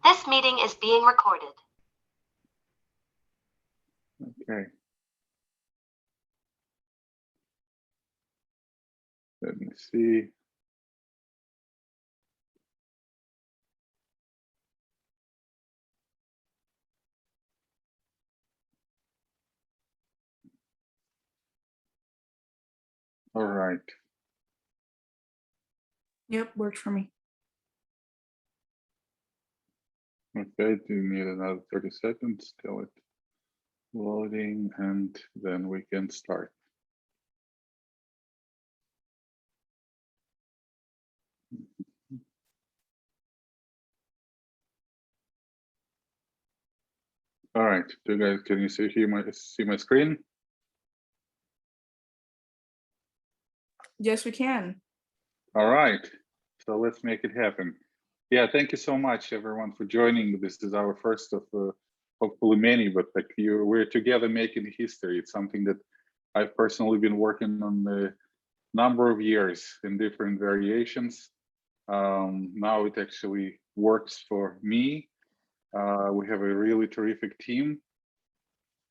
This meeting is being recorded. Okay. Let me see. All right. Yep, worked for me. Okay, do you need another 30 seconds till it loading, and then we can start. All right, do you guys, can you see my screen? Yes, we can. All right, so let's make it happen. Yeah, thank you so much, everyone, for joining. This is our first of hopefully many, but like we're together making history. It's something that I've personally been working on a number of years in different variations. Now it actually works for me. We have a really terrific team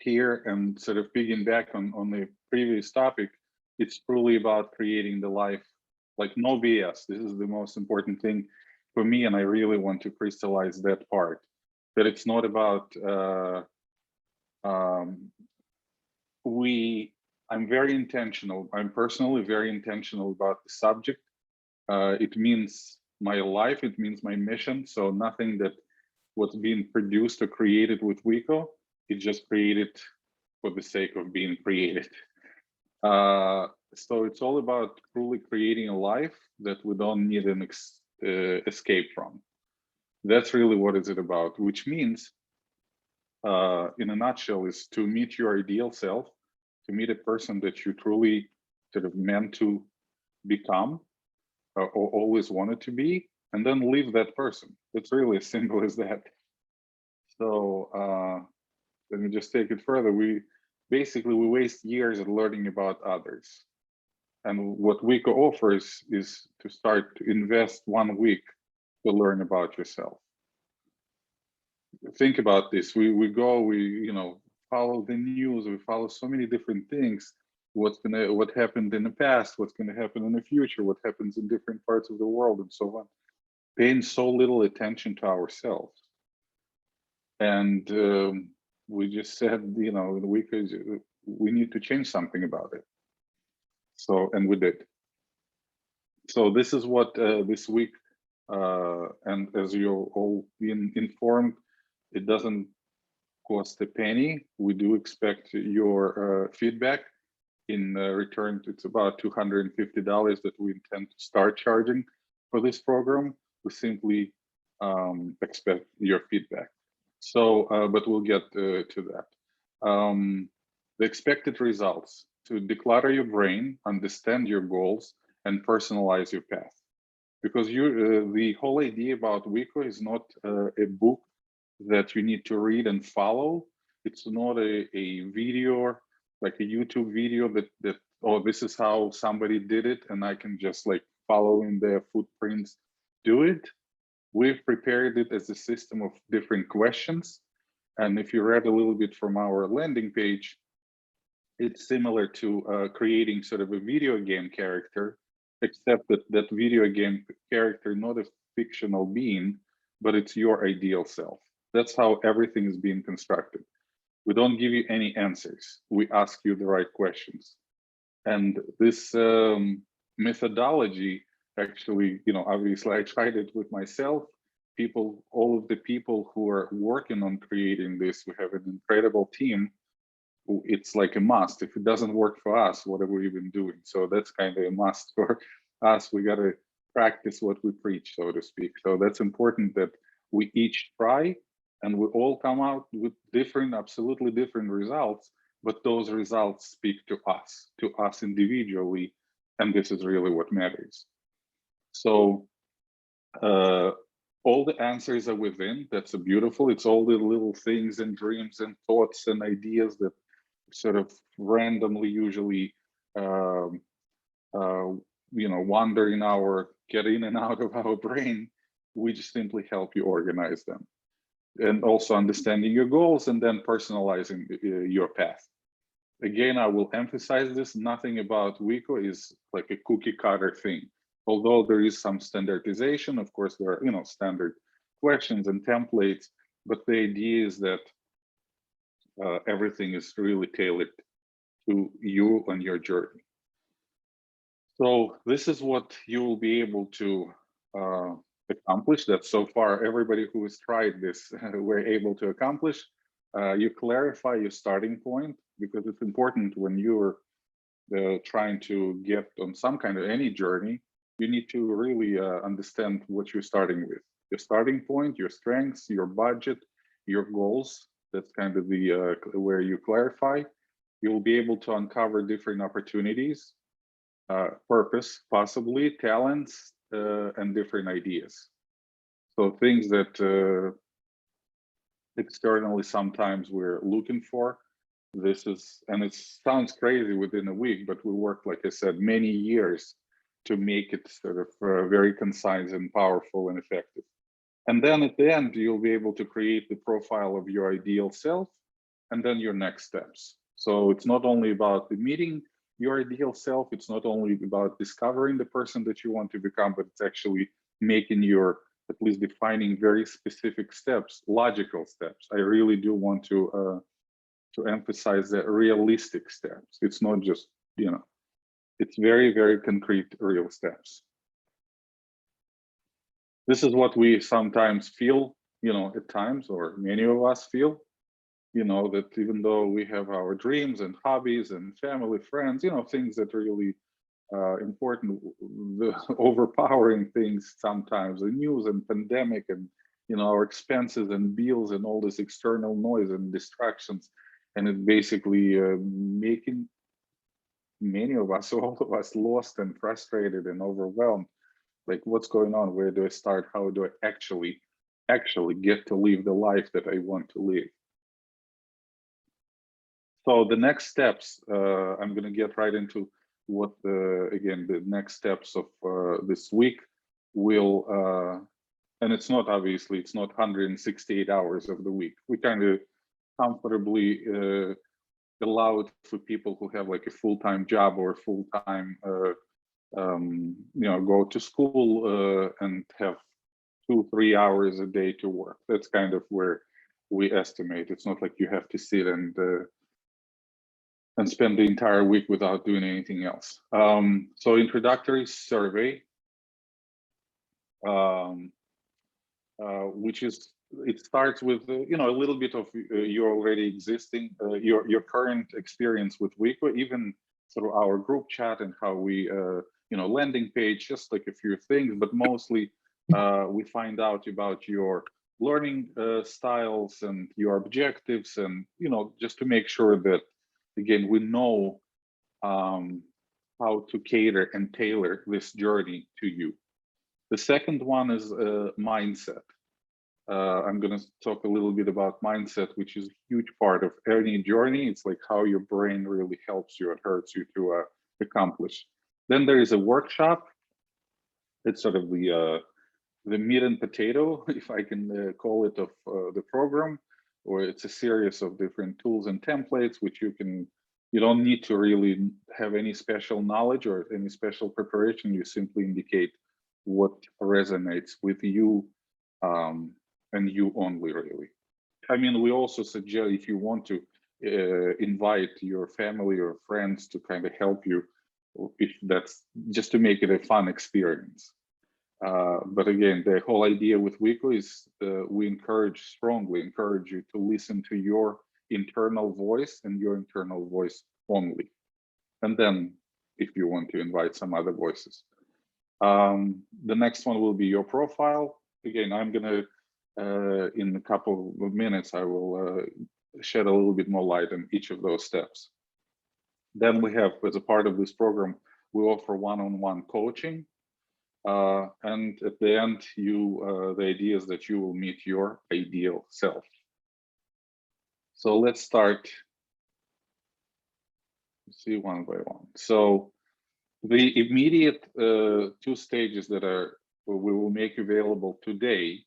here, and sort of piggyback on the previous topic, it's truly about creating the life, like no BS. This is the most important thing for me, and I really want to crystallize that part, that it's not about, I'm very intentional. I'm personally very intentional about the subject. It means my life, it means my mission. So nothing that was being produced or created with Wiko, it just created for the sake of being created. So it's all about truly creating a life that we don't need an escape from. That's really what is it about, which means, in a nutshell, is to meet your ideal self, to meet a person that you truly sort of meant to become, or always wanted to be, and then leave that person. It's really as simple as that. So let me just take it further. We waste years at learning about others. And what Wiko offers is to start to invest 1 week to learn about yourself. Think about this. We follow the news, we follow so many different things. What happened in the past, what's gonna happen in the future, what happens in different parts of the world, and so on. Paying so little attention to ourselves. And we just said, we need to change something about it. So, and we did. So this is what this week, and as you're all been informed, it doesn't cost a penny. We do expect your feedback. In return, it's about $250 that we intend to start charging for this program. We simply expect your feedback. So, but we'll get to that. The expected results: to declutter your brain, understand your goals, and personalize your path. Because the whole idea about Wiko is not a book that you need to read and follow. It's not a video, like a YouTube video that oh, this is how somebody did it, and I can just like follow in their footprints, do it. We've prepared it as a system of different questions. And if you read a little bit from our landing page, it's similar to creating sort of a video game character, except that that video game character, not a fictional being, but it's your ideal self. That's how everything is being constructed. We don't give you any answers. We ask you the right questions. And this methodology, actually, obviously I tried it with myself. All of the people who are working on creating this, we have an incredible team. It's like a must. If it doesn't work for us, what are we even doing? So that's kind of a must for us. We got to practice what we preach, so to speak. So that's important that we each try, and we all come out with absolutely different results, but those results speak to us individually, and this is really what matters. So all the answers are within. That's beautiful. It's all the little things and dreams and thoughts and ideas that sort of randomly usually wander get in and out of our brain. We just simply help you organize them. and also understanding your goals, and then personalizing your path. Again, I will emphasize this, nothing about Wiko is like a cookie cutter thing. Although there is some standardization, of course, there are standard questions and templates, but the idea is that everything is really tailored to you and your journey. So this is what you will be able to accomplish, that so far everybody who has tried this were able to accomplish. You clarify your starting point, because it's important when you're trying to get on some kind of any journey, you need to really understand what you're starting with. Your starting point, your strengths, your budget, your goals. That's kind of the where you clarify. You'll be able to uncover different opportunities, purpose, possibly talents, and different ideas. So things that externally sometimes we're looking for. This is, and it sounds crazy within a week, but we worked, like I said, many years to make it sort of very concise and powerful and effective. And then at the end, you'll be able to create the profile of your ideal self, and then your next steps. So it's not only about the meeting your ideal self, it's not only about discovering the person that you want to become, but it's actually making your, at least defining very specific steps, logical steps. I really do want to emphasize the realistic steps. It's not just, it's very, very concrete, real steps. This is what we sometimes feel, at times, or many of us feel, that even though we have our dreams and hobbies and family, friends, things that are really important, the overpowering things sometimes, the news and pandemic and, our expenses and bills and all this external noise and distractions, and it basically making many of us, all of us, lost and frustrated and overwhelmed. Like, what's going on? Where do I start? How do I actually get to live the life that I want to live? So the next steps, I'm going to get right into what again, the next steps of this week will, and it's not, obviously, it's not 168 hours of the week. We kind of comfortably allow it for people who have like a full-time job or full-time, go to school and have 2-3 hours a day to work. That's kind of where we estimate. It's not like you have to sit and spend the entire week without doing anything else. So introductory survey, which is, it starts with a little bit of your already existing, your current experience with Wiko, even through our group chat and how we landing page, just like a few things, but mostly we find out about your learning styles and your objectives, and just to make sure that, again, we know how to cater and tailor this journey to you. The second one is mindset. I'm going to talk a little bit about mindset, which is a huge part of any journey. It's like how your brain really helps you and hurts you to accomplish. Then there is a workshop. It's sort of the meat and potato, if I can call it, of the program, or it's a series of different tools and templates, which you don't need to really have any special knowledge or any special preparation. You simply indicate what resonates with you, and you only, really. I mean, we also suggest, if you want to invite your family or friends to kind of help you, if that's just to make it a fun experience. But again, the whole idea with Wiko is we strongly encourage you to listen to your internal voice and your internal voice only. And then if you want to invite some other voices. The next one will be your profile. Again, I'm gonna, in a couple of minutes, I will shed a little bit more light on each of those steps. Then we have, as a part of this program, we offer one-on-one coaching. And at the end, the idea is that you will meet your ideal self. So let's start, see one by one. So the immediate 2 stages that we will make available today,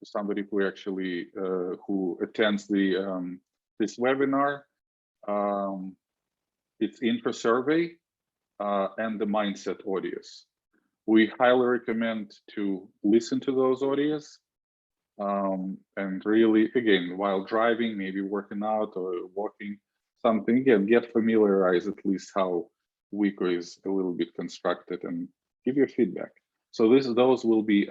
somebody who actually who attends the this webinar. It's intro survey and the mindset audios. We highly recommend to listen to those audios and really, again, while driving, maybe working out or walking, something, again, get familiarized at least how Wiko is a little bit constructed and give your feedback. So those will be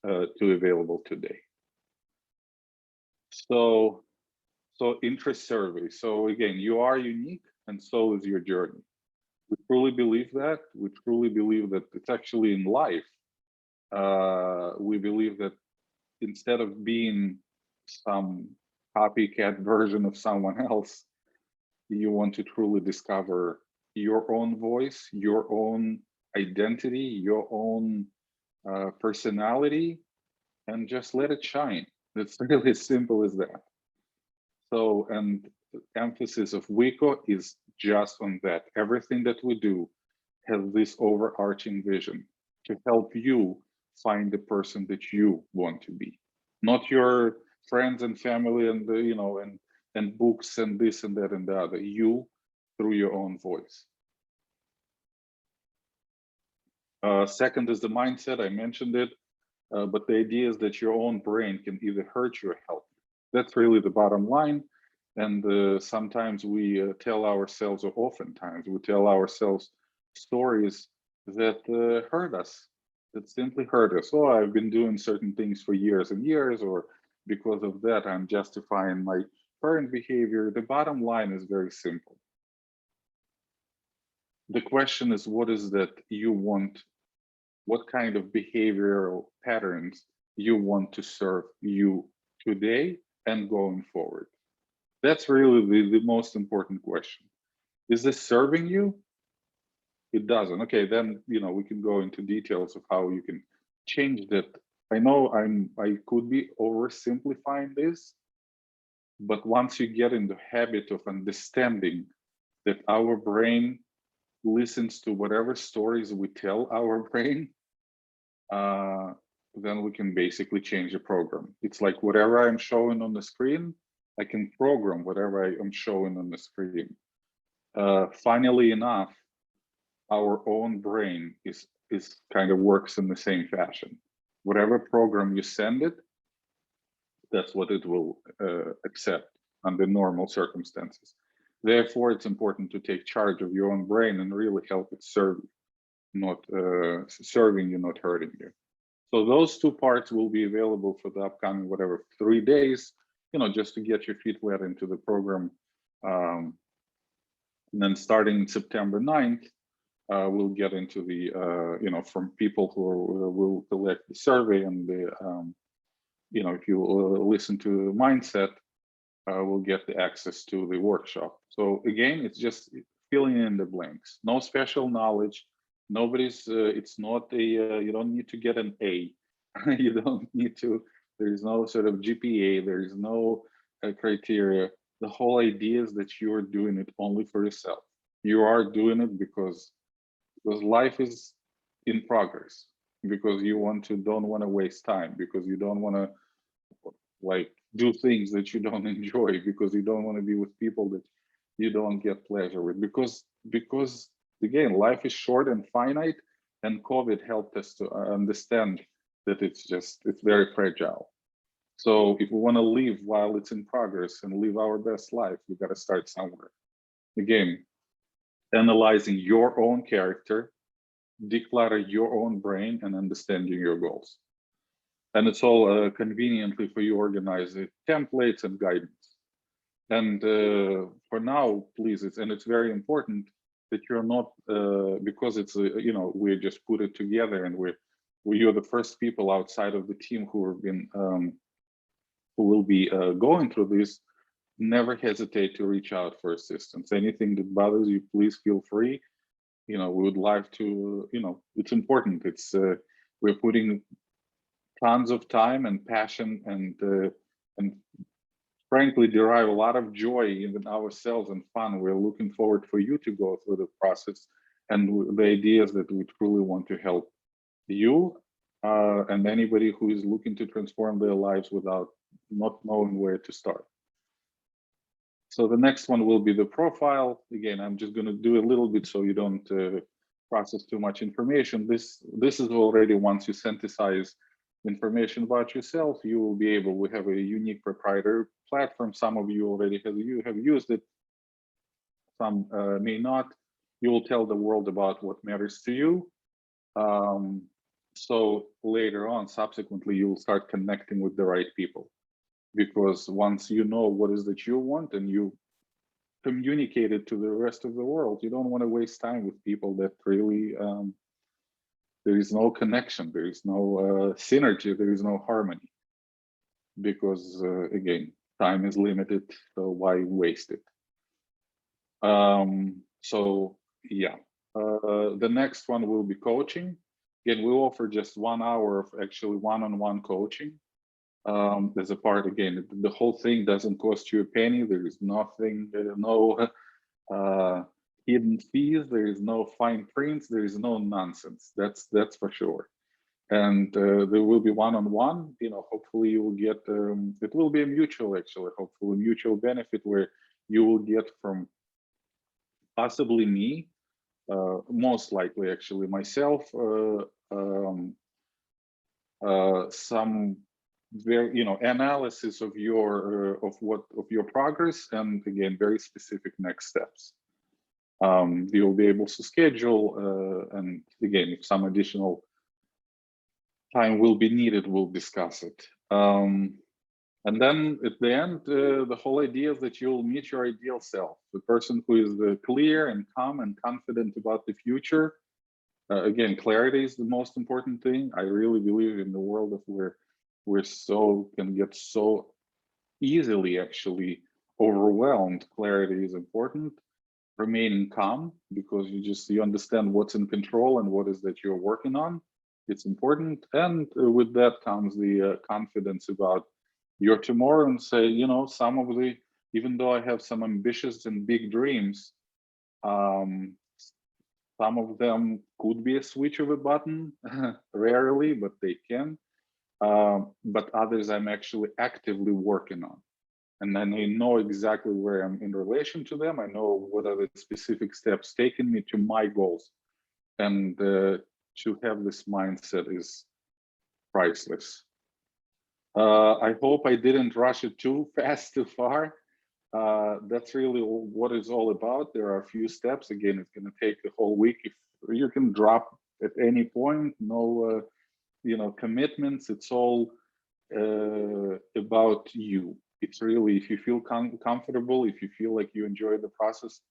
available today. So interest survey. So again, you are unique and so is your journey. We truly believe that. We truly believe that it's actually in life. We believe that instead of being some copycat version of someone else, you want to truly discover your own voice, your own identity, your own personality, and just let it shine. It's really as simple as that. So, and the emphasis of Wiko is just on that. Everything that we do has this overarching vision to help you find the person that you want to be, not your friends and family and you know and books and this and that and the other. You through your own voice. Second is the mindset. I mentioned it, but the idea is that your own brain can either hurt you or help you. That's really the bottom line. And sometimes we tell ourselves, or oftentimes we tell ourselves stories that hurt us, that simply hurt us. Oh, I've been doing certain things for years and years, or because of that, I'm justifying my current behavior. The bottom line is very simple. The question is, what is that you want? What kind of behavioral patterns you want to serve you today and going forward? That's really the most important question. Is this serving you? It doesn't. Okay, then we can go into details of how you can change that. I know I could be oversimplifying this, but once you get in the habit of understanding that our brain listens to whatever stories we tell our brain, then we can basically change the program. It's like whatever I'm showing on the screen, I can program whatever I am showing on the screen. Funnily enough, our own brain is kind of works in the same fashion. Whatever program you send it, that's what it will accept under normal circumstances. Therefore, it's important to take charge of your own brain and really help it serve you, not serving you, not hurting you. So those two parts will be available for the upcoming, whatever, 3 days, just to get your feet wet into the program. And then starting September 9th, we'll get into the, from people who will collect the survey and the, if you listen to Mindset, we'll get the access to the workshop. So again, it's just filling in the blanks. No special knowledge. Nobody's. It's not a. You don't need to get an A. You don't need to. There is no sort of GPA. There is no criteria. The whole idea is that you are doing it only for yourself. You are doing it because life is in progress. Because you don't want to waste time. Because you don't want to do things that you don't enjoy, because you don't want to be with people that you don't get pleasure with, because again, life is short and finite, and COVID helped us to understand that it's very fragile. So if we want to live while it's in progress and live our best life, we got to start somewhere. Again, analyzing your own character, declutter your own brain, and understanding your goals. And it's all conveniently for you organized templates and guidance. And for now, please, it's very important that you're not, because it's, we just put it together, and you're the first people outside of the team who have been, who will be going through this. Never hesitate to reach out for assistance. Anything that bothers you, please feel free. We would like to, it's important. It's, we're putting tons of time and passion and frankly derive a lot of joy in ourselves and fun. We're looking forward for you to go through the process, and the idea is that we truly want to help you and anybody who is looking to transform their lives without not knowing where to start. So the next one will be the profile. Again, I'm just going to do a little bit so you don't process too much information. This is already, once you synthesize information about yourself, you will be able, we have a unique proprietary platform. Some of you already have used it, some may not. You will tell the world about what matters to you. So later on, subsequently, you will start connecting with the right people. Because once you know what is that you want and you communicate it to the rest of the world, you don't want to waste time with people that really, there is no connection, there is no synergy, there is no harmony. Because again, time is limited, so why waste it? So yeah, the next one will be coaching. Again, we offer just 1 hour of actually one-on-one coaching. There's a part, again, the whole thing doesn't cost you a penny. There is nothing, no hidden fees. There is no fine prints. There is no nonsense. That's for sure. And there will be one-on-one. You know, hopefully you will get. It will be a mutual, actually, hopefully mutual benefit where you will get from possibly me, most likely actually myself, some very, you know, analysis of your of your progress, and again, very specific next steps. You'll be able to schedule, and again, if some additional time will be needed, we'll discuss it. And then at the end, the whole idea is that you'll meet your ideal self, the person who is clear and calm and confident about the future. Again, clarity is the most important thing. I really believe in the world of where we're can get so easily actually overwhelmed. Clarity is important. Remaining calm, because you understand what's in control and what is that you're working on. It's important, and with that comes the confidence about your tomorrow, and say, you know, some of the, even though I have some ambitious and big dreams, some of them could be a switch of a button, rarely, but they can. But others I'm actually actively working on. And then I know exactly where I'm in relation to them. I know what are the specific steps taking me to my goals. And to have this mindset is priceless. I hope I didn't rush it too fast, too far. That's really what it's all about. There are a few steps. Again, it's going to take the whole week. If you can drop at any point, no, you know, commitments. It's all about you. It's really, if you feel comfortable, if you feel like you enjoy the process,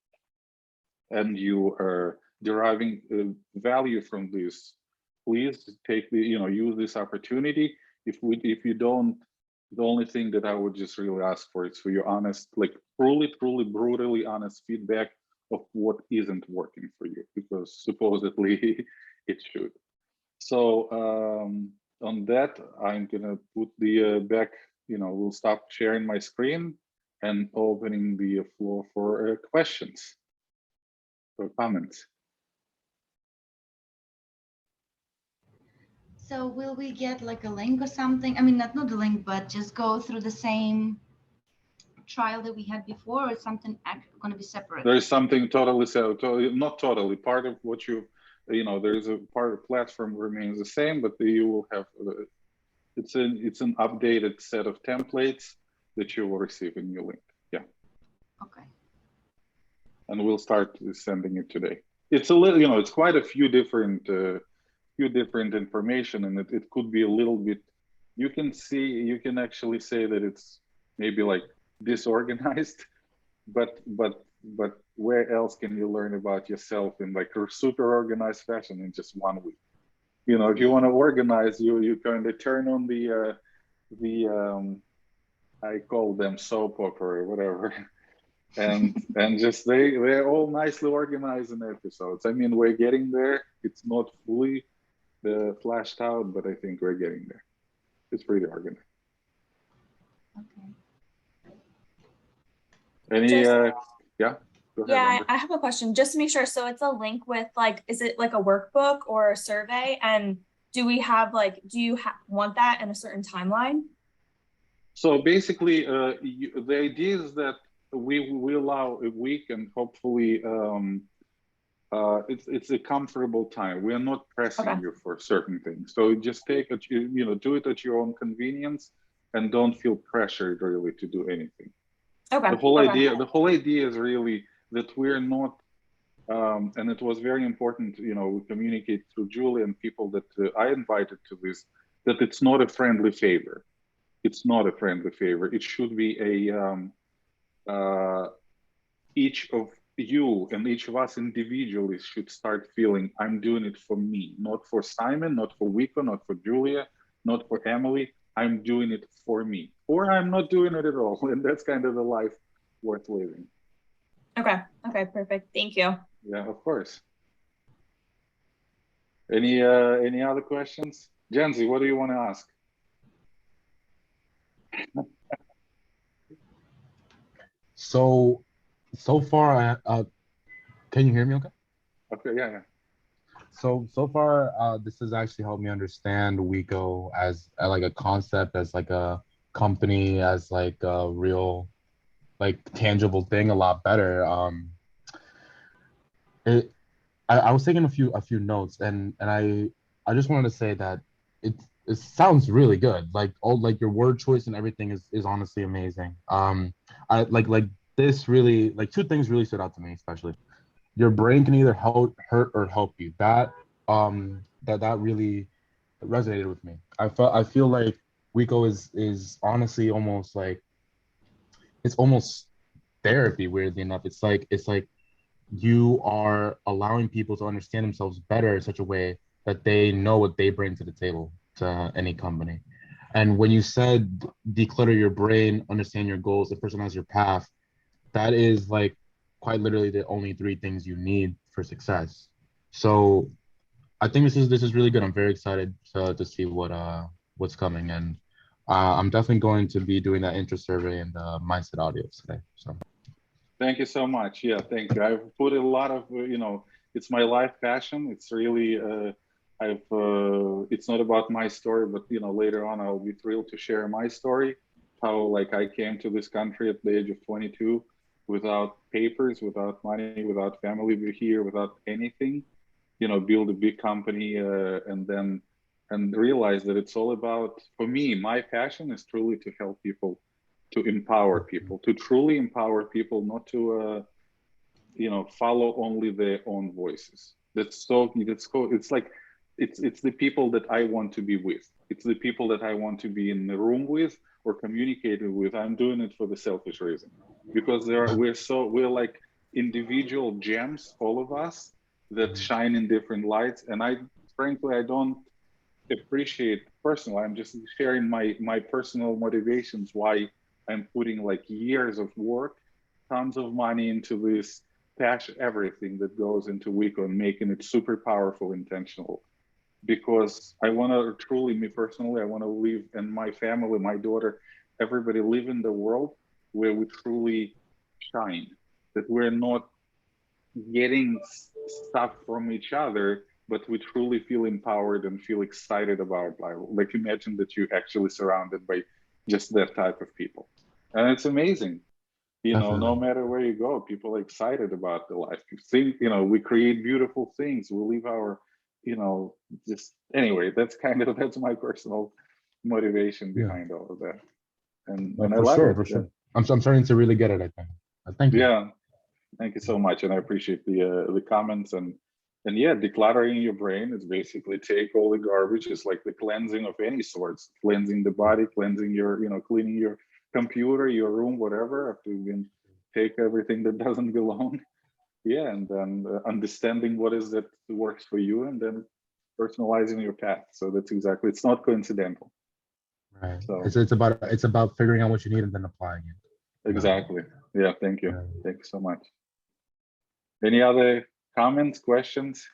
and you are deriving value from this, please take the, you know, use this opportunity. If you don't, the only thing that I would just really ask for is for your honest, like truly brutally honest feedback of what isn't working for you, because supposedly it should. So on that, I'm gonna put the back, you know, we'll stop sharing my screen and opening the floor for questions or comments. So will we get like a link or something? I mean, not the link, but just go through the same trial that we had before, or something going to be separate? There is something totally separate, not totally. Part of what you know, there is a part of platform remains the same, but you will have it's an updated set of templates that you will receive in your link. Yeah. Okay. And we'll start sending it today. It's a little, you know, it's quite a few different information, and it could be a little bit, you can actually say that it's maybe like disorganized, but where else can you learn about yourself in like a super organized fashion in just 1 week? You know, if you want to organize, you kind of turn on the I call them soap opera or whatever, and just they're all nicely organized in episodes. I mean, we're getting there. It's not fully flashed out, but I think we're getting there. It's pretty organized. Okay. Any yeah, go ahead, Yeah, Amber. I have a question just to make sure. So it's a link with like, is it like a workbook or a survey? And do we have like, do you want that in a certain timeline? So basically, the idea is that we allow a week, and hopefully it's a comfortable time. We are not pressing Okay. you for certain things. So just take it, do it at your own convenience, and don't feel pressured really to do anything. Okay. The whole idea is really that we're not, and it was very important, we communicate through Julie and people that I invited to this, that it's not a friendly favor. It's not a friendly favor. It should be each of you and each of us individually should start feeling, I'm doing it for me, not for Simon, not for Wiko, not for Julia, not for Emily. I'm doing it for me, or I'm not doing it at all. And that's kind of the life worth living. Okay. Okay. Perfect. Thank you. Yeah, of course. Any other questions? Janzi, what do you want to ask? So far, can you hear me okay? Okay, yeah. So far, this has actually helped me understand Wiko as like a concept, as like a company, as like a real, like tangible thing a lot better. I was taking a few notes, and I just wanted to say that it sounds really good. Like like your word choice and everything is honestly amazing. I like this really, like two things really stood out to me, especially your brain can either hurt or help you. That that really resonated with me. I feel like Wiko is honestly almost like, it's almost therapy, weirdly enough. It's like you are allowing people to understand themselves better in such a way that they know what they bring to the table to any company. And when you said declutter your brain, understand your goals, and personalize your path, that is like quite literally the only three things you need for success. So I think this is really good. I'm very excited to see what's coming, and I'm definitely going to be doing that interest survey and the mindset audios today. So Thank you so much. Yeah, thank you. I've put a lot of, it's my life passion. It's really, it's not about my story, but, later on, I'll be thrilled to share my story, how like I came to this country at the age of 22 without papers, without money, without family here, without anything, build a big company and realize that it's all about, for me, my passion is truly to help people, to empower people, to truly empower people, not to follow only their own voices. It's like it's the people that I want to be with. It's the people that I want to be in the room with or communicating with. I'm doing it for the selfish reason, because we're like individual gems, all of us, that shine in different lights. And frankly, I don't appreciate personally. I'm just sharing my personal motivations why I'm putting like years of work, tons of money into this passion, everything that goes into Wiko, and making it super powerful, intentional. Because I want to truly, me personally, I want to live, and my family, my daughter, everybody live in the world where we truly shine, that we're not getting stuff from each other, but we truly feel empowered and feel excited about life. Like imagine that you're actually surrounded by just that type of people. And it's amazing. No matter where you go, people are excited about the life. You think, we create beautiful things. We live our, just anyway, that's my personal motivation behind all of that. And I love it. For sure. I'm starting to really get it, I think. Thank you. Yeah. Thank you so much. And I appreciate the comments and yeah, decluttering your brain is basically take all the garbage. It's like the cleansing of any sorts, cleansing the body, cleansing your, cleaning your computer, your room, whatever, after you can take everything that doesn't belong. Yeah, and then understanding what is that works for you, and then personalizing your path. So that's exactly, it's not coincidental. Right. So It's about figuring out what you need and then applying it. Exactly. Yeah, thank you. Thank you so much. Any other comments, questions?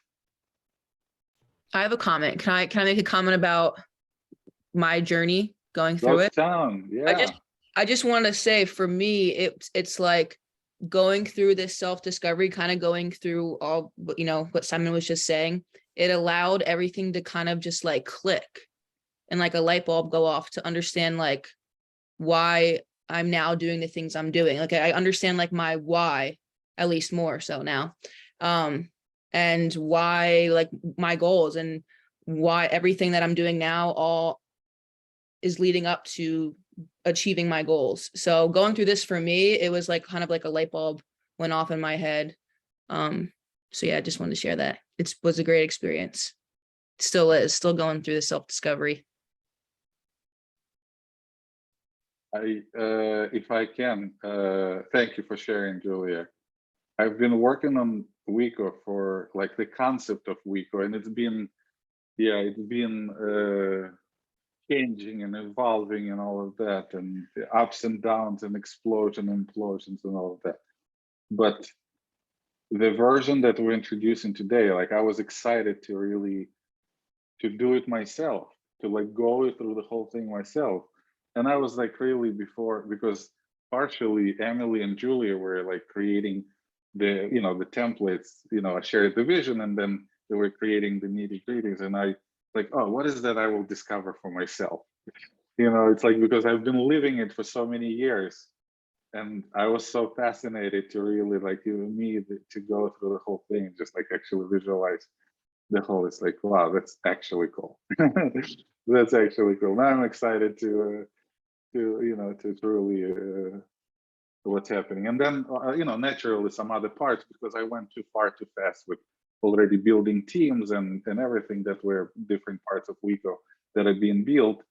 I have a comment. Can I make a comment about my journey going through it? Down. Yeah. I just want to say, for me, it's like going through this self-discovery, kind of going through all, what Simon was just saying, it allowed everything to kind of just like click and like a light bulb go off to understand like why I'm now doing the things I'm doing. Like I understand like my why, at least more so now. And why, like my goals, and why everything that I'm doing now all is leading up to achieving my goals. So going through this for me, it was like kind of like a light bulb went off in my head. So yeah, I just wanted to share that. It was a great experience. Still is, still going through the self-discovery. If I can, thank you for sharing, Julia. I've been working on Wiko for like the concept of Wiko, and it's been changing and evolving and all of that, and the ups and downs and explosions and implosions and all of that. But the version that we're introducing today, like I was excited to really do it myself, to like go through the whole thing myself. And I was like really before, because partially Emily and Julia were like creating the, the templates, I shared the vision, and then they were creating the nitty-gritties, and I like, oh, what is that I will discover for myself? It's like, because I've been living it for so many years, and I was so fascinated to really like to go through the whole thing, just like actually visualize the whole. It's like, wow, that's actually cool. That's actually cool. Now I'm excited to really what's happening. And then naturally some other parts, because I went too far too fast with already building teams and everything that were different parts of Wiko that are being built.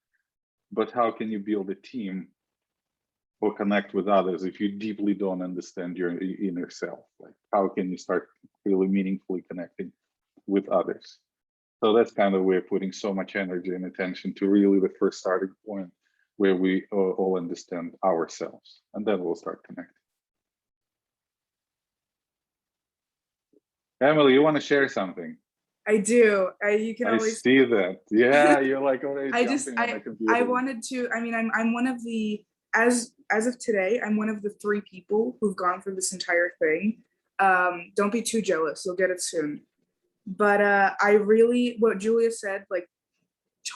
But how can you build a team or connect with others if you deeply don't understand your inner self? Like, how can you start really meaningfully connecting with others? So that's kind of where putting so much energy and attention to really the first starting point, where we all understand ourselves, and then we'll start connecting. Emily, you want to share something? I do. You can always see that. Yeah, you're like already jumping on the computer. I wanted to. I mean, I'm one of the, as of today, I'm one of the 3 people who've gone through this entire thing. Don't be too jealous. You'll get it soon. But I really, what Julia said, like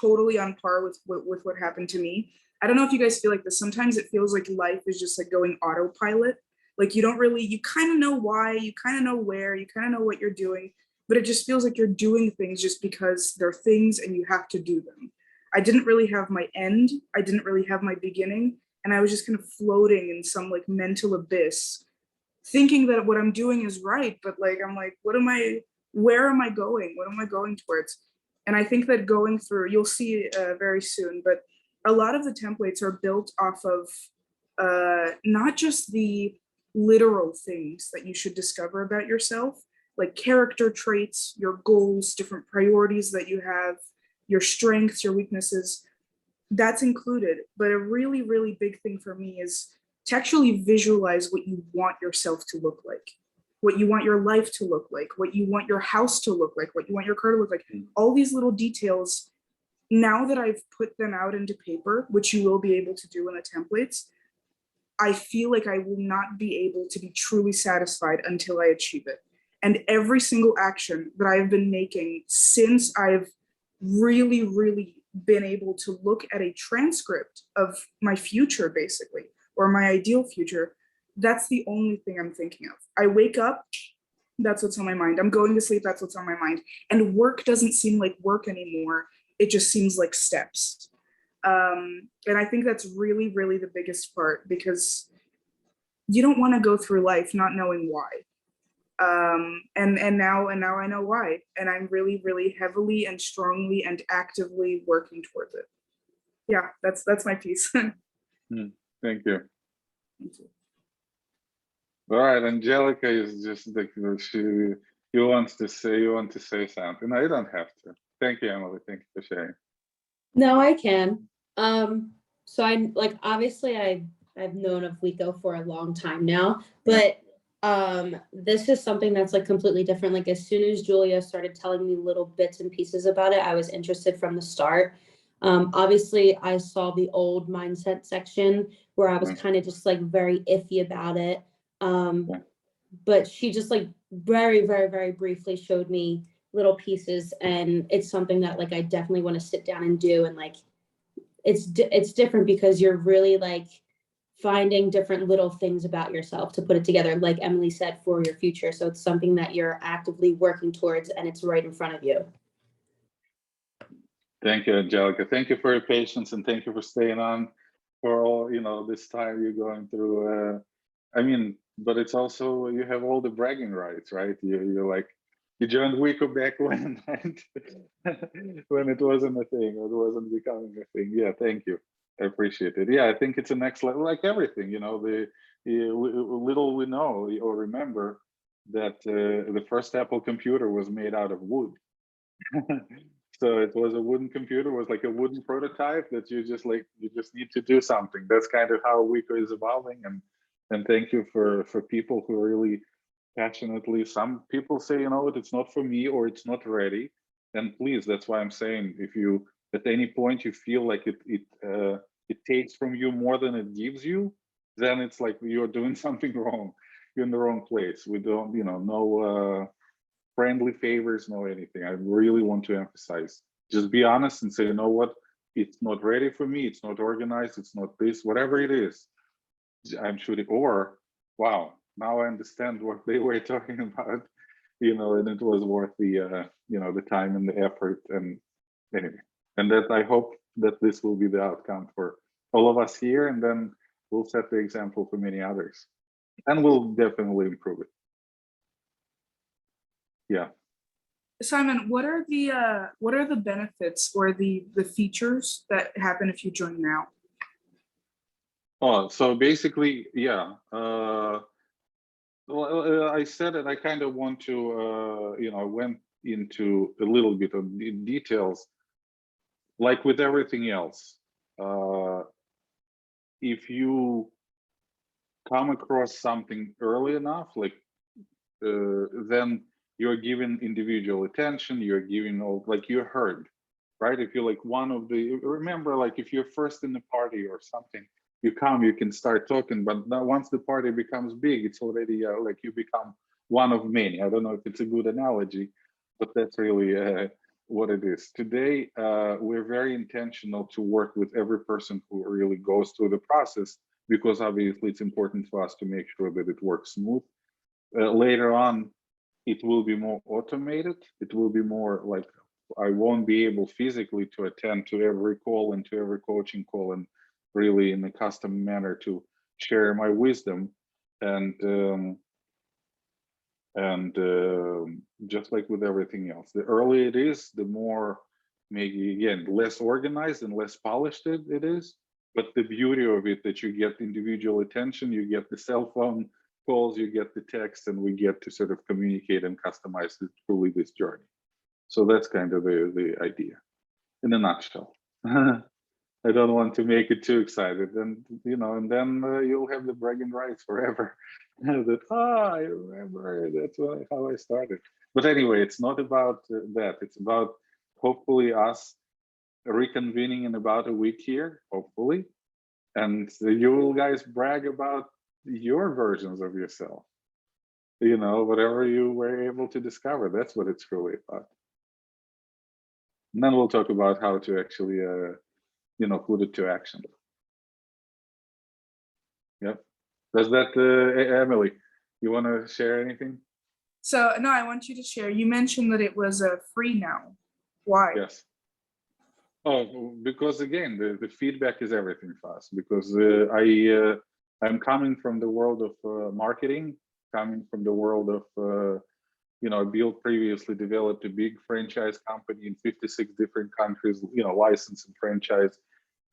totally on par with what happened to me. I don't know if you guys feel like this. Sometimes it feels like life is just like going autopilot. Like you kind of know why, you kind of know where, you kind of know what you're doing, but it just feels like you're doing things just because they're things and you have to do them. I didn't really have my end. I didn't really have my beginning. And I was just kind of floating in some like mental abyss, thinking that what I'm doing is right. But like, I'm like, where am I going? What am I going towards? And I think that going through, you'll see very soon, but a lot of the templates are built off of not just the literal things that you should discover about yourself, like character traits, your goals, different priorities that you have, your strengths, your weaknesses, that's included. But a really, really big thing for me is to actually visualize what you want yourself to look like, what you want your life to look like, what you want your house to look like, what you want your car to look like, all these little details. Now that I've put them out into paper, which you will be able to do in the templates, I feel like I will not be able to be truly satisfied until I achieve it. And every single action that I've been making since I've really, really been able to look at a transcript of my future, basically, or my ideal future, that's the only thing I'm thinking of. I wake up, that's what's on my mind. I'm going to sleep, that's what's on my mind. And work doesn't seem like work anymore. It just seems like steps. And I think that's really, really the biggest part, because you don't want to go through life not knowing why. And now I know why. And I'm really, really heavily and strongly and actively working towards it. Yeah, that's my piece. Thank you. Thank you. All right, Angelica is just like you want to say something. No, you don't have to. Thank you, Emily. Thank you for sharing. No, I can. So I obviously I've known of Wiko for a long time now, but this is something that's like completely different. Like as soon as Julia started telling me little bits and pieces about it, I was interested from the start. Obviously I saw the old mindset section where I was kind of just like very iffy about it. Yeah. But she just like very, very, very briefly showed me little pieces, and it's something that like I definitely want to sit down and do. And like it's different because you're really like finding different little things about yourself to put it together, like Emily said, for your future. So it's something that you're actively working towards, and it's right in front of you. Thank you, Angelica. Thank you for your patience, and thank you for staying on for all, this time you're going through. I mean, but it's also, you have all the bragging rights, right? You're like, you joined Wiko back when, right? When it wasn't a thing, or it wasn't becoming a thing. Yeah, thank you. I appreciate it. Yeah, I think it's a next level, like everything, little we know or remember that the first Apple computer was made out of wood. So it was a wooden computer, was like a wooden prototype that you just need to do something. That's kind of how Wiko is evolving. And thank you for people who really passionately, some people say, it's not for me, or it's not ready. And please, that's why I'm saying, if you at any point you feel like it takes from you more than it gives you, then it's like you're doing something wrong. You're in the wrong place. We don't, no friendly favors, no anything. I really want to emphasize, just be honest and say, you know what, it's not ready for me, it's not organized, it's not this, whatever it is, I'm shooting. Or, wow, now I understand what they were talking about, and it was worth the the time and the effort. And anyway, and that I hope that this will be the outcome for all of us here, and then we'll set the example for many others, and we'll definitely improve it. Yeah. Simon, what are the benefits or the features that happen if you join now? Oh, so basically, yeah. Well, I said it. I kind of want to, I went into a little bit of details. Like with everything else, if you come across something early enough, like then you're given individual attention. You're giving all, like, you're heard, right? If you're like one of the, remember, like if you're first in the party or something, you can start talking, but now once the party becomes big, it's already like you become one of many. I don't know if it's a good analogy, but that's really what it is. Today, we're very intentional to work with every person who really goes through the process, because obviously it's important for us to make sure that it works smooth. Later on, it will be more automated. It will be more like, I won't be able physically to attend to every call and to every coaching call, and really in a custom manner to share my wisdom. And just like with everything else, the earlier it is, the more, maybe again, less organized and less polished it is. But the beauty of it, that you get individual attention, you get the cell phone calls, you get the text, and we get to sort of communicate and customize it truly this journey. So that's kind of the idea in a nutshell. I don't want to make it too excited, and and then you'll have the bragging rights forever. That I remember that's how I started. But anyway, it's not about that. It's about hopefully us reconvening in about a week here, hopefully, and you will guys brag about your versions of yourself. Whatever you were able to discover. That's what it's really about. And then we'll talk about how to actually put it to action. Yep. Does that, Emily, you want to share anything? So no, I want you to share. You mentioned that it was free now. Why? Yes. Oh, because again, the feedback is everything for us. Because I'm coming from the world of marketing, coming from the world of previously developed a big franchise company in 56 different countries, licensed and franchise,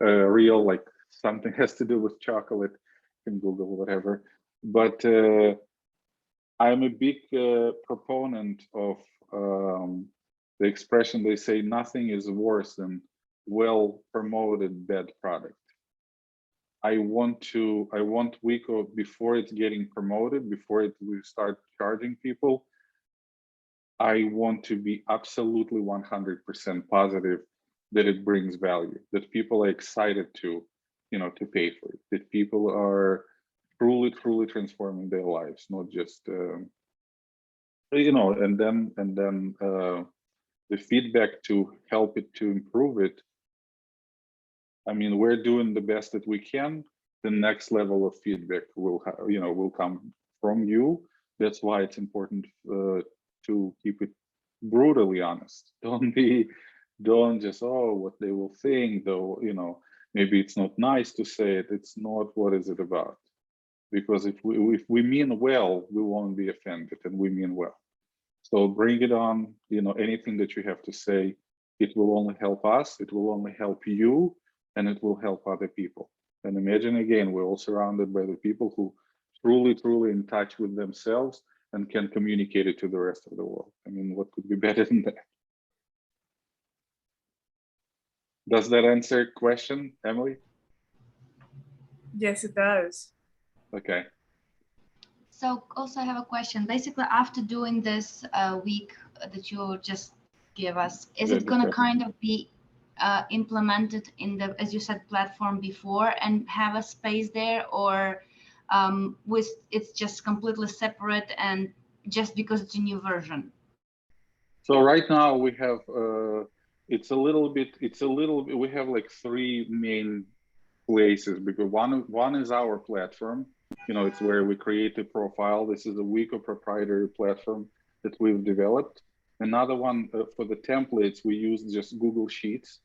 real, like something has to do with chocolate, you can Google whatever. But I'm a big proponent of the expression, they say nothing is worse than well promoted bad product. I want Wiko, before it's getting promoted, before we start charging people, I want to be absolutely 100% positive that it brings value, that people are excited to pay for it, that people are truly transforming their lives, not just you know. And then the feedback to help it to improve it. I mean, we're doing the best that we can. The next level of feedback will will come from you. That's why it's important to keep it brutally honest. Don't just, oh, what they will think, though, maybe it's not nice to say it. It's not, what is it about? Because if we mean well, we won't be offended, and we mean well. So bring it on, anything that you have to say. It will only help us, it will only help you, and it will help other people. And imagine, again, we're all surrounded by the people who truly in touch with themselves and can communicate it to the rest of the world. I mean, what could be better than that? Does that answer your question, Emily? Yes, it does. Okay. So also I have a question. Basically, after doing this week that you just gave us, is it going to kind of be implemented in the, as you said, platform before and have a space there, or it's just completely separate and just because it's a new version? So right now we have we have like three main places, because one is our platform. It's where we create a profile. This is a Wiko proprietary platform that we've developed. Another one for the templates, we use just Google Sheets,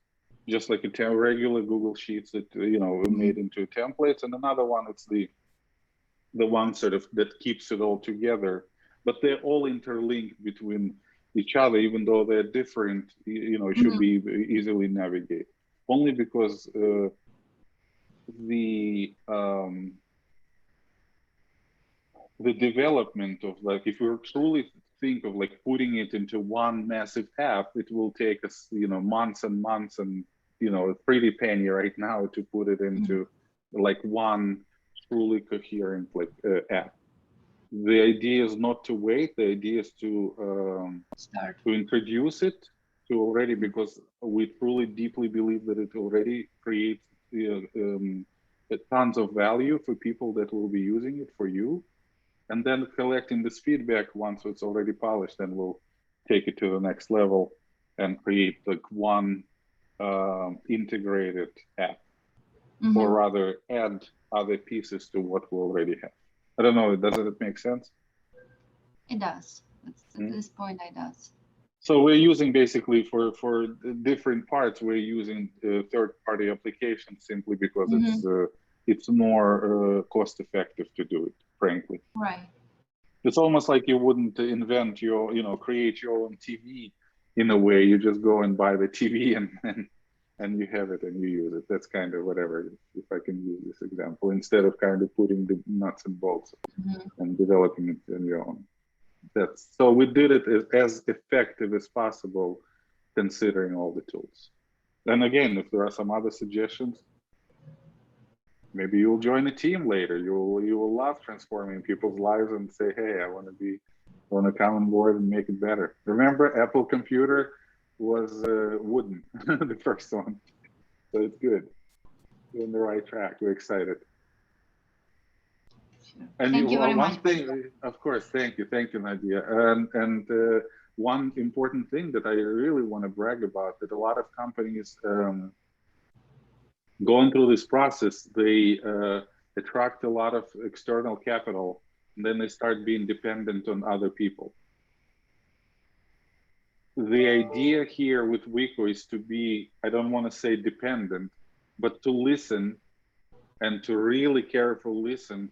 just like a regular Google Sheets that made into templates. And another one, it's the one sort of that keeps it all together. But they're all interlinked between each other, even though they're different. It should be easily navigated. Only because the development of, like, if we truly think of like putting it into one massive app, it will take us months and months, and a pretty penny right now to put it into like one truly coherent app. The idea is not to wait. The idea is to Start to introduce it to already, because we truly deeply believe that it already creates tons of value for people that will be using it, for you. And then collecting this feedback, once it's already polished, then we'll take it to the next level and create like one integrated app, or rather add other pieces to what we already have. I don't know, does it make sense? It does. At this point, it does. So we're using basically for different parts, we're using third-party applications simply because it's more cost effective to do it, frankly. Right. It's almost like you wouldn't invent your, create your own TV in a way. You just go and buy the TV and you have it and you use it. That's kind of whatever, if I can use this example, instead of kind of putting the nuts and bolts and developing it on your own. So we did it as effective as possible, considering all the tools. And again, if there are some other suggestions, maybe you'll join a team later. You will love transforming people's lives and say, hey, I want to come on board and make it better. Remember, Apple Computer was wooden, the first one. So it's good. You're on the right track. We're excited. And thank you very much. One thing, of course, thank you, Nadia. And one important thing that I really want to brag about, that a lot of companies going through this process, they attract a lot of external capital, and then they start being dependent on other people. The idea here with Wiko is to be, I don't want to say dependent, but to listen, and to really carefully listen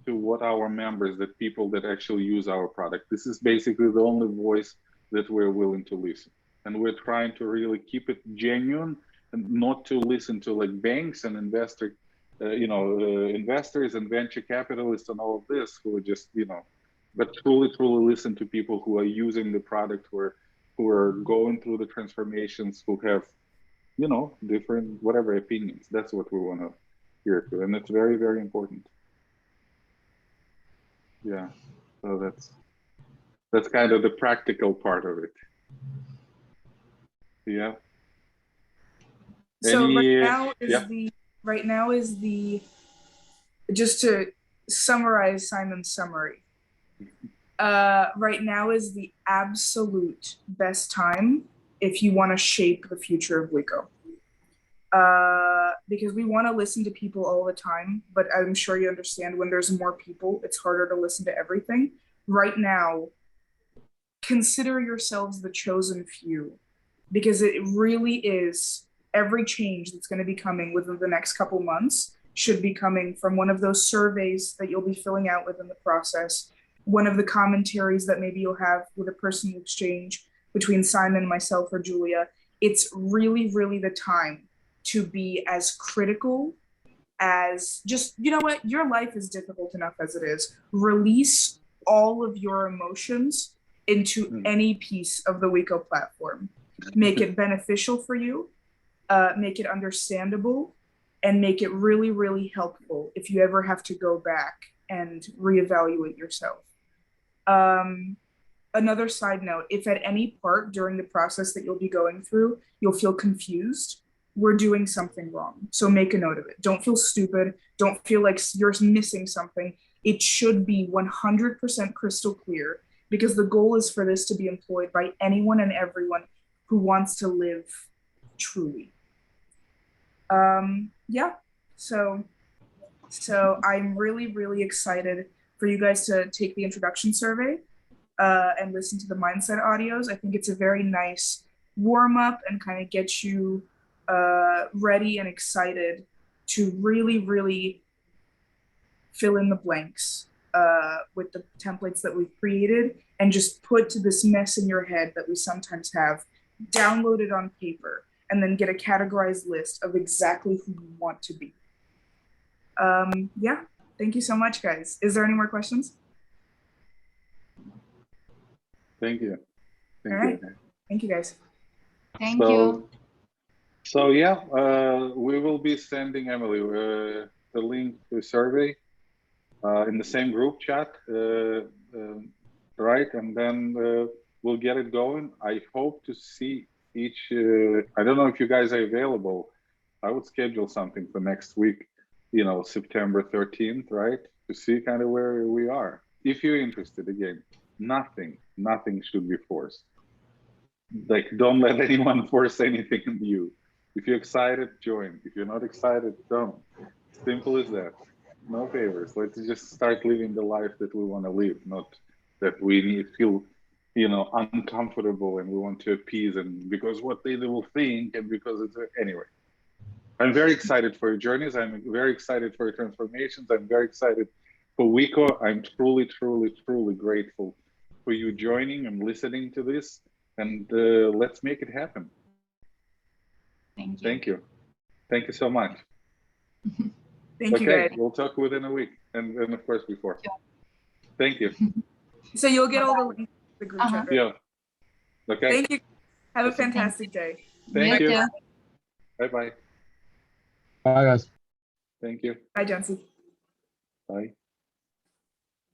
to what our members, the people that actually use our product. This is basically the only voice that we're willing to listen. And we're trying to really keep it genuine, and not to listen to like banks and investors and venture capitalists and all of this, who are just, but truly listen to people who are using the product, who are going through the transformations, who have, different whatever opinions. That's what we want to hear to, and it's very, very important. Yeah, so that's kind of the practical part of it. Yeah. So right now is the just to summarize Simon's summary. Right now is the absolute best time if you want to shape the future of WICO. Because we want to listen to people all the time, but I'm sure you understand when there's more people, it's harder to listen to everything. Right now, consider yourselves the chosen few, because it really is every change that's going to be coming within the next couple months should be coming from one of those surveys that you'll be filling out within the process, one of the commentaries that maybe you'll have with a personal exchange between Simon, myself, or Julia. It's really, really the time to be as critical as just, you know what, your life is difficult enough as it is. Release all of your emotions into any piece of the WICO platform. Make it beneficial for you, make it understandable, and make it really, really helpful if you ever have to go back and reevaluate yourself. Another side note, if at any part during the process that you'll be going through, you'll feel confused, we're doing something wrong. So make a note of it. Don't feel stupid. Don't feel like you're missing something. It should be 100% crystal clear, because the goal is for this to be employed by anyone and everyone who wants to live truly. Yeah, so I'm really, really excited for you guys to take the introduction survey and listen to the mindset audios. I think it's a very nice warm up and kind of get you ready and excited to really, really fill in the blanks with the templates that we've created, and just put this mess in your head that we sometimes have, download it on paper, and then get a categorized list of exactly who you want to be. Yeah, thank you so much, guys. Is there any more questions? Thank you. All right. Thank you, guys. Thank you. So yeah, we will be sending Emily the link to the survey in the same group chat, right? And then we'll get it going. I hope to see each, I don't know if you guys are available. I would schedule something for next week, you know, September 13th, right? To see kind of where we are. If you're interested, again, nothing should be forced. Like, don't let anyone force anything on you. If you're excited, join. If you're not excited, don't. Simple as that. No favors. Let's just start living the life that we want to live, not that we feel, you know, uncomfortable and we want to appease, and because what they will think, and because it's anyway. I'm very excited for your journeys. I'm very excited for your transformations. I'm very excited for WICO. I'm truly, truly, truly grateful for you joining and listening to this. And let's make it happen. Thank you. Thank you. Thank you so much. Thank you, guys. We'll talk within a week, and of course before. Sure. Thank you. So you'll get all the links to the group chat. Yeah. Okay. Thank you. Have a fantastic day. Thank you. too. Bye-bye. Bye, guys. Thank you. Bye, Jancy. Bye.